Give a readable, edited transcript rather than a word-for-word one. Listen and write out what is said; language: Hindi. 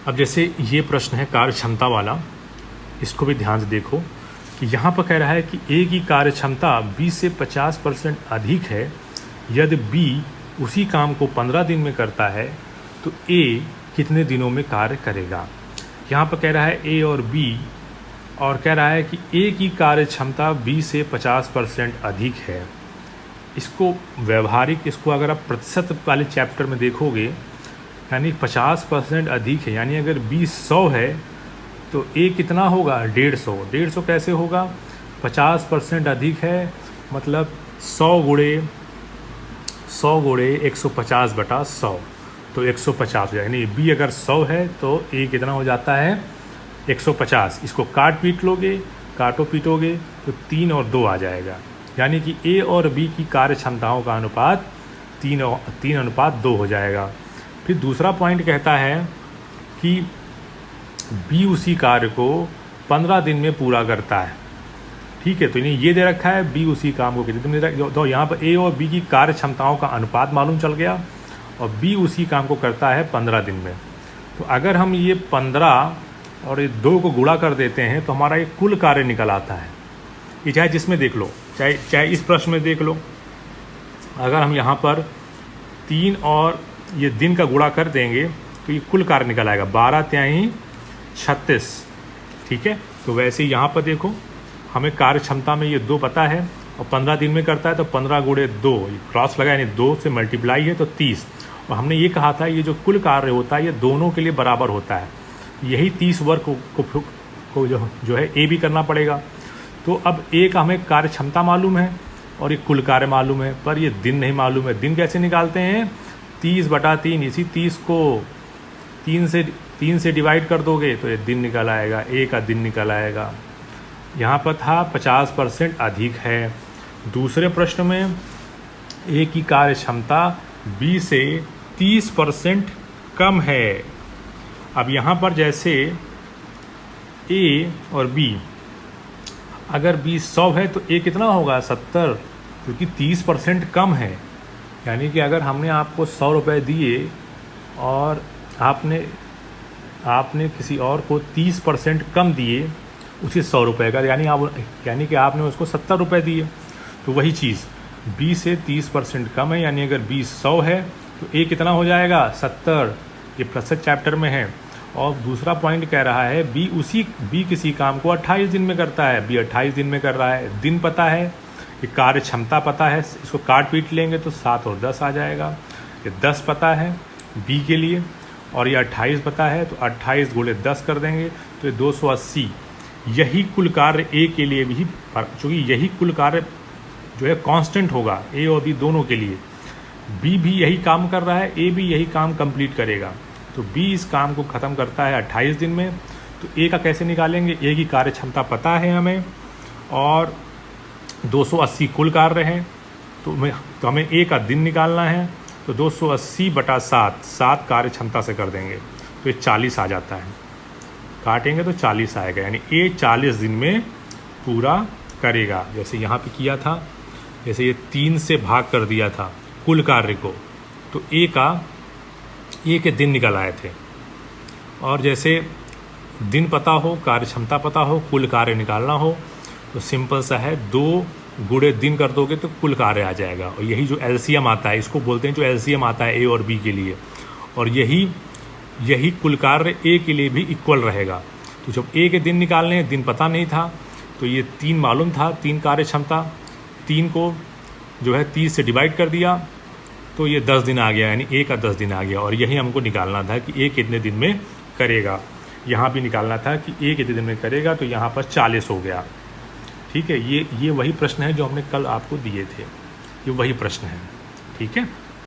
अब जैसे ये प्रश्न है कार्य क्षमता वाला, इसको भी ध्यान से देखो कि यहाँ पर कह रहा है कि ए की कार्य क्षमता 20 से 50% अधिक है। यदि बी उसी काम को 15 दिन में करता है तो ए कितने दिनों में कार्य करेगा। यहाँ पर कह रहा है ए और बी, और कह रहा है कि ए की कार्य क्षमता 20 से 50% अधिक है। इसको व्यवहारिक, इसको अगर आप प्रतिशत वाले चैप्टर में देखोगे, यानी 50% अधिक है, यानी अगर 100 है तो ए कितना होगा 150। 150 कैसे होगा, 50% अधिक है मतलब 100 गुणे 150/100, तो 150 हो जाएगा। यानी बी अगर 100 है तो ए कितना हो जाता है 150। इसको काटो पीटोगे तो 3 और 2 आ जाएगा, यानी कि ए और बी की कार्य क्षमताओं का अनुपात 3:2 हो जाएगा। फिर दूसरा पॉइंट कहता है कि बी उसी कार्य को 15 दिन में पूरा करता है। ठीक है, तो ये दे रखा है बी उसी काम को कितने दिन, तो यहाँ पर ए और बी की कार्य क्षमताओं का अनुपात मालूम चल गया, और बी उसी काम को करता है 15 दिन में। तो अगर हम ये 15 और ये 2 को गुणा कर देते हैं तो हमारा ये कुल कार्य निकल आता है। ये चाहे जिसमें देख लो, चाहे इस प्रश्न में देख लो, अगर हम यहाँ पर 3 और ये दिन का गुणा कर देंगे तो ये कुल कार्य निकल आएगा 12×3=36। ठीक है, तो वैसे यहाँ पर देखो हमें कार्य क्षमता में ये 2 पता है और 15 दिन में करता है, तो 15 × 2 क्रॉस लगा, यानी 2 से मल्टीप्लाई है तो 30। और हमने ये कहा था ये जो कुल कार्य होता है ये दोनों के लिए बराबर होता है। यही 30 वर्ग को जो है ए भी करना पड़ेगा। तो अब ए का हमें कार्य क्षमता मालूम है और ये कुल कार्य मालूम है, पर ये दिन नहीं मालूम है। दिन कैसे निकालते हैं, 30/3, इसी 30 को 3 से डिवाइड कर दोगे तो ये दिन निकल आएगा, ए का दिन निकल आएगा। यहाँ पर था 50% अधिक है। दूसरे प्रश्न में ए की कार्य क्षमता 20 से 30% कम है। अब यहाँ पर जैसे ए और बी, अगर बी 100 है तो ए कितना होगा 70, क्योंकि 30% कम है। यानी कि अगर हमने आपको 100 रुपये दिए और आपने किसी और को 30% कम दिए उसे 100 रुपये का, यानी कि आपने उसको 70 रुपये दिए। तो वही चीज़ 20 से 30% कम है, यानी अगर 100 है तो ए कितना हो जाएगा 70। ये प्रतिशत चैप्टर में है। और दूसरा पॉइंट कह रहा है बी किसी काम को 28 दिन में करता है। बी 28 दिन में कर रहा है, दिन पता है, ये कार्य क्षमता पता है, इसको काट पीट लेंगे तो 7 और 10 आ जाएगा। ये 10 पता है बी के लिए और ये 28 पता है, तो 28 × 10 कर देंगे तो ये 280। यही कुल कार्य ए के लिए भी, चूँकि यही कुल कार्य जो है कांस्टेंट होगा ए और बी दोनों के लिए। बी भी यही काम कर रहा है, ए भी यही काम कंप्लीट करेगा, तो बी इस काम को ख़त्म करता है 28 दिन में। तो ए का कैसे निकालेंगे, ए की कार्य क्षमता पता है हमें और 280 कुल कार्य हैं, तो हमें ए का दिन निकालना है। तो 280/7 7 कार्य क्षमता से कर देंगे तो ये 40 आ जाता है। काटेंगे तो 40 आएगा, यानी ए 40 दिन में पूरा करेगा। जैसे यहाँ पे किया था, जैसे ये 3 से भाग कर दिया था कुल कार्य को, तो ए के दिन निकल आए थे। और जैसे दिन पता हो, कार्य क्षमता पता हो, कुल कार्य निकालना हो, तो सिंपल सा है 2 गुणे दिन कर दोगे तो कुल कार्य आ जाएगा। और यही जो एलसीएम आता है, इसको बोलते हैं जो एलसीएम आता है ए और बी के लिए, और यही कुल कार्य ए के लिए भी इक्वल रहेगा। तो जब ए के दिन निकालने हैं, दिन पता नहीं था, तो ये 3 मालूम था, 3 कार्य क्षमता, 3 को जो है 30 से डिवाइड कर दिया तो ये 10 दिन आ गया, यानी ए का 10 दिन आ गया। और यही हमको निकालना था कि ए कितने दिन में करेगा। यहाँ भी निकालना था कि ए कितने दिन में करेगा, तो यहाँ पर 40 हो गया। ठीक है, ये वही प्रश्न है जो हमने कल आपको दिए थे, ये वही प्रश्न है। ठीक है।